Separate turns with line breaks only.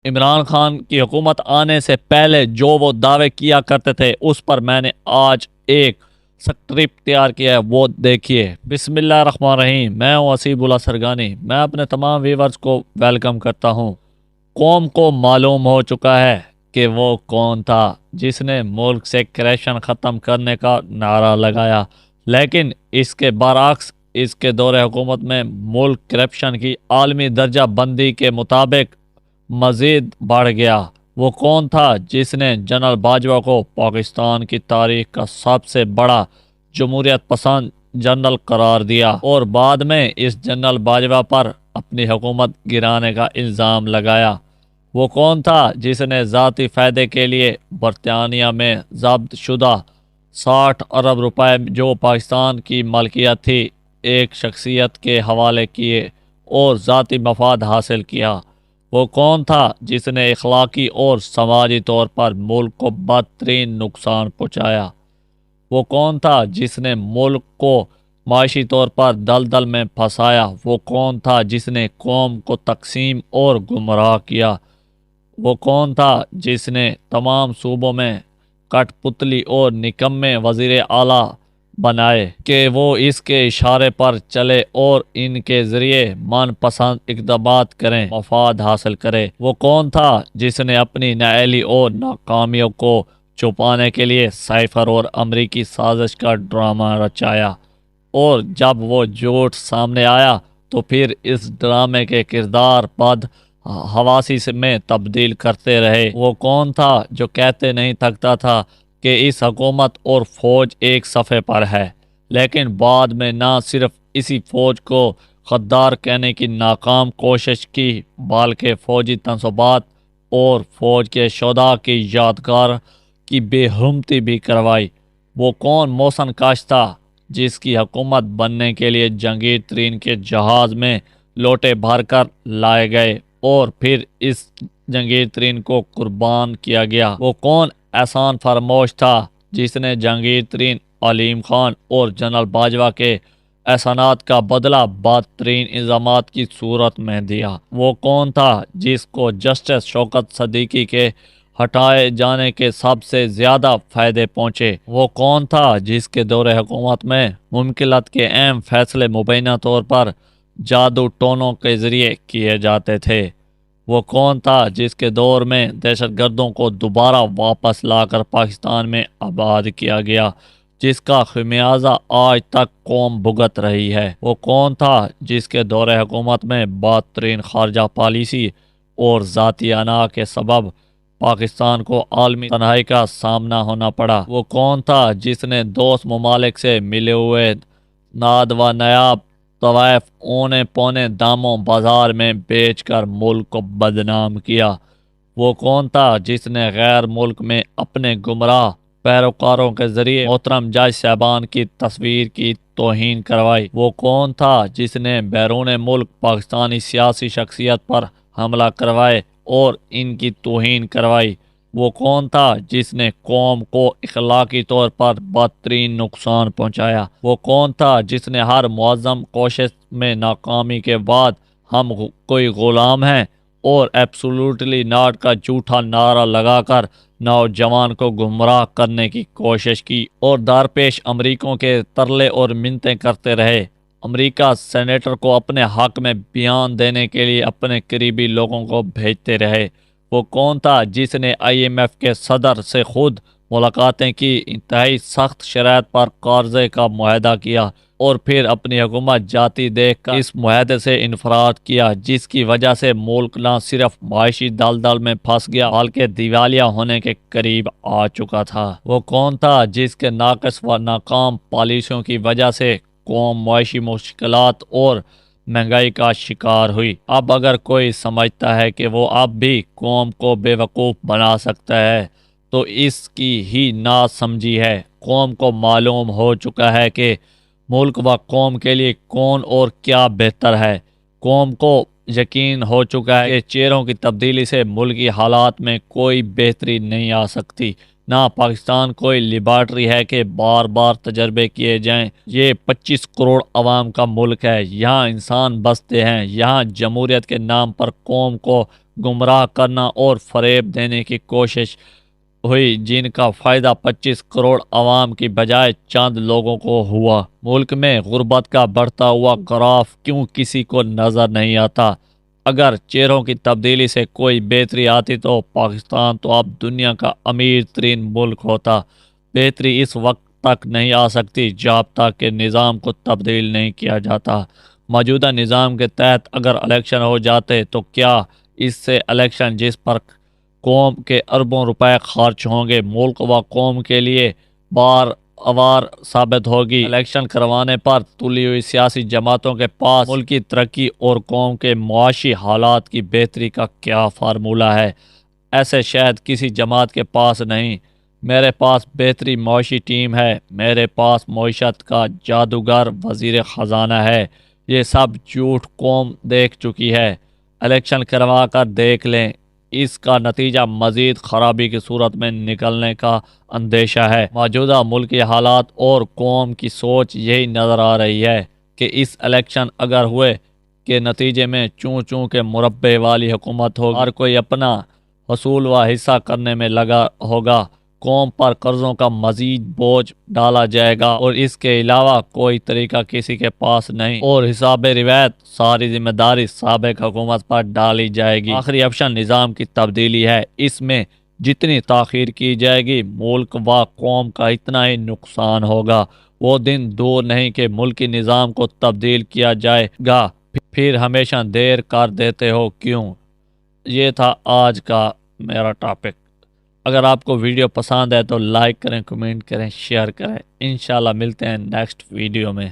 عمران خان کی حکومت آنے سے پہلے جو وہ دعوے کیا کرتے تھے اس پر میں نے آج ایک سکرپٹ تیار کیا ہے، وہ دیکھیے۔ بسم اللہ الرحمن الرحیم۔ میں ہوں اسیب اللہ سرگانی۔ میں اپنے تمام ویورز کو ویلکم کرتا ہوں۔ قوم کو معلوم ہو چکا ہے کہ وہ کون تھا جس نے ملک سے کرپشن ختم کرنے کا نعرہ لگایا، لیکن اس کے برعکس اس کے دور حکومت میں ملک کرپشن کی عالمی درجہ بندی کے مطابق مزید بڑھ گیا۔ وہ کون تھا جس نے جنرل باجوہ کو پاکستان کی تاریخ کا سب سے بڑا جمہوریت پسند جنرل قرار دیا اور بعد میں اس جنرل باجوہ پر اپنی حکومت گرانے کا الزام لگایا؟ وہ کون تھا جس نے ذاتی فائدے کے لیے برطانیہ میں ضبط شدہ 60 ارب روپے جو پاکستان کی ملکیت تھی ایک شخصیت کے حوالے کیے اور ذاتی مفاد حاصل کیا؟ وہ کون تھا جس نے اخلاقی اور سماجی طور پر ملک کو بدترین نقصان پہنچایا؟ وہ کون تھا جس نے ملک کو معاشی طور پر دلدل میں پھنسایا؟ وہ کون تھا جس نے قوم کو تقسیم اور گمراہ کیا؟ وہ کون تھا جس نے تمام صوبوں میں کٹ پتلی اور نکمے وزیر اعلیٰ بنائے کہ وہ اس کے اشارے پر چلے اور ان کے ذریعے من پسند اقدامات کریں، مفاد حاصل کرے؟ وہ کون تھا جس نے اپنی نااہلی اور ناکامیوں کو چھپانے کے لیے سائفر اور امریکی سازش کا ڈرامہ رچایا اور جب وہ جھوٹ سامنے آیا تو پھر اس ڈرامے کے کردار بد حواسی میں تبدیل کرتے رہے؟ وہ کون تھا جو کہتے نہیں تھکتا تھا کہ اس حکومت اور فوج ایک صفحے پر ہے، لیکن بعد میں نہ صرف اسی فوج کو غدار کہنے کی ناکام کوشش کی بلکہ فوجی تنصیبات اور فوج کے شہداء کی یادگار کی بے حرمتی بھی کروائی؟ وہ کون محسن کاش تھا جس کی حکومت بننے کے لیے جہانگیر ترین کے جہاز میں لوٹے بھر کر لائے گئے اور پھر اس جہانگیر ترین کو قربان کیا گیا؟ وہ کون احسان فراموش تھا جس نے جہانگیر ترین، علیم خان اور جنرل باجوہ کے احسانات کا بدلہ بدترین الزامات کی صورت میں دیا؟ وہ کون تھا جس کو جسٹس شوکت صدیقی کے ہٹائے جانے کے سب سے زیادہ فائدے پہنچے؟ وہ کون تھا جس کے دور حکومت میں مملکت کے اہم فیصلے مبینہ طور پر جادو ٹونوں کے ذریعے کیے جاتے تھے؟ وہ کون تھا جس کے دور میں دہشت گردوں کو دوبارہ واپس لا کر پاکستان میں آباد کیا گیا جس کا خمیازہ آج تک قوم بھگت رہی ہے؟ وہ کون تھا جس کے دور حکومت میں بدترین خارجہ پالیسی اور ذاتی انا کے سبب پاکستان کو عالمی تنہائی کا سامنا ہونا پڑا؟ وہ کون تھا جس نے دوست ممالک سے ملے ہوئے ناد و نیاب طوائف اونے پونے داموں بازار میں بیچ کر ملک کو بدنام کیا؟ وہ کون تھا جس نے غیر ملک میں اپنے گمراہ پیروکاروں کے ذریعے محترم جج صاحبان کی تصویر کی توہین کروائی؟ وہ کون تھا جس نے بیرون ملک پاکستانی سیاسی شخصیت پر حملہ کروائے اور ان کی توہین کروائی؟ وہ کون تھا جس نے قوم کو اخلاقی طور پر بدترین نقصان پہنچایا؟ وہ کون تھا جس نے ہر معظم کوشش میں ناکامی کے بعد ہم کوئی غلام ہیں اور ایبسولوٹلی ناٹ کا جھوٹا نعرہ لگا کر نوجوان کو گمراہ کرنے کی کوشش کی اور درپیش امریکوں کے ترلے اور منتیں کرتے رہے؟ امریکہ سینیٹر کو اپنے حق میں بیان دینے کے لیے اپنے قریبی لوگوں کو بھیجتے رہے؟ وہ کون تھا جس نے IMF کے صدر سے خود ملاقاتیں کی، انتہائی سخت شرائط پر قرضے کا معاہدہ کیا اور پھر اپنی حکومت جاتی دیکھ کر اس معاہدے سے انفراد کیا جس کی وجہ سے ملک نہ صرف معاشی دلدل میں پھنس گیا بلکہ دیوالیہ ہونے کے قریب آ چکا تھا؟ وہ کون تھا جس کے ناقص و ناکام پالیسیوں کی وجہ سے قوم معاشی مشکلات اور مہنگائی کا شکار ہوئی؟ اب اگر کوئی سمجھتا ہے کہ وہ اب بھی قوم کو بے وقوف بنا سکتا ہے تو اس کی ہی ناسمجھی ہے۔ قوم کو معلوم ہو چکا ہے کہ ملک و قوم کے لیے کون اور کیا بہتر ہے۔ قوم کو یقین ہو چکا ہے کہ چہروں کی تبدیلی سے ملکی حالات میں کوئی بہتری نہیں آ سکتی۔ نہ پاکستان کوئی لیبارٹری ہے کہ بار بار تجربے کیے جائیں۔ یہ 25 کروڑ عوام کا ملک ہے، یہاں انسان بستے ہیں، یہاں جمہوریت کے نام پر قوم کو گمراہ کرنا اور فریب دینے کی کوشش ہوئی، جن کا فائدہ 25 کروڑ عوام کی بجائے چند لوگوں کو ہوا۔ ملک میں غربت کا بڑھتا ہوا گراف کیوں کسی کو نظر نہیں آتا؟ اگر چہروں کی تبدیلی سے کوئی بہتری آتی تو پاکستان تو اب دنیا کا امیر ترین ملک ہوتا۔ بہتری اس وقت تک نہیں آ سکتی جب تک کہ نظام کو تبدیل نہیں کیا جاتا۔ موجودہ نظام کے تحت اگر الیکشن ہو جاتے تو کیا اس سے الیکشن جس پر قوم کے اربوں روپے خرچ ہوں گے ملک و قوم کے لیے بار اوار ثابت ہوگی؟ الیکشن کروانے پر تلی ہوئی سیاسی جماعتوں کے پاس ملک کی ترقی اور قوم کے معاشی حالات کی بہتری کا کیا فارمولہ ہے؟ ایسے شاید کسی جماعت کے پاس نہیں۔ میرے پاس بہتری معاشی ٹیم ہے، میرے پاس معیشت کا جادوگر وزیر خزانہ ہے۔ یہ سب جھوٹ قوم دیکھ چکی ہے۔ الیکشن کروا کر دیکھ لیں، اس کا نتیجہ مزید خرابی کی صورت میں نکلنے کا اندیشہ ہے۔ موجودہ ملکی حالات اور قوم کی سوچ یہی نظر آ رہی ہے کہ اس الیکشن اگر ہوئے کے نتیجے میں چوں چوں کے مربع والی حکومت ہوگی، ہر کوئی اپنا حصول و حصہ کرنے میں لگا ہوگا، قوم پر قرضوں کا مزید بوجھ ڈالا جائے گا اور اس کے علاوہ کوئی طریقہ کسی کے پاس نہیں، اور حساب روایت ساری ذمہ داری سابق حکومت پر ڈالی جائے گی۔ آخری آپشن نظام کی تبدیلی ہے۔ اس میں جتنی تاخیر کی جائے گی ملک و قوم کا اتنا ہی نقصان ہوگا۔ وہ دن دور نہیں کہ ملکی نظام کو تبدیل کیا جائے گا، پھر ہمیشہ دیر کر دیتے ہو کیوں؟ یہ تھا آج کا میرا ٹاپک۔ اگر آپ کو ویڈیو پسند ہے تو لائک کریں، کمنٹ کریں، شیئر کریں۔ انشاءاللہ ملتے ہیں نیکسٹ ویڈیو میں۔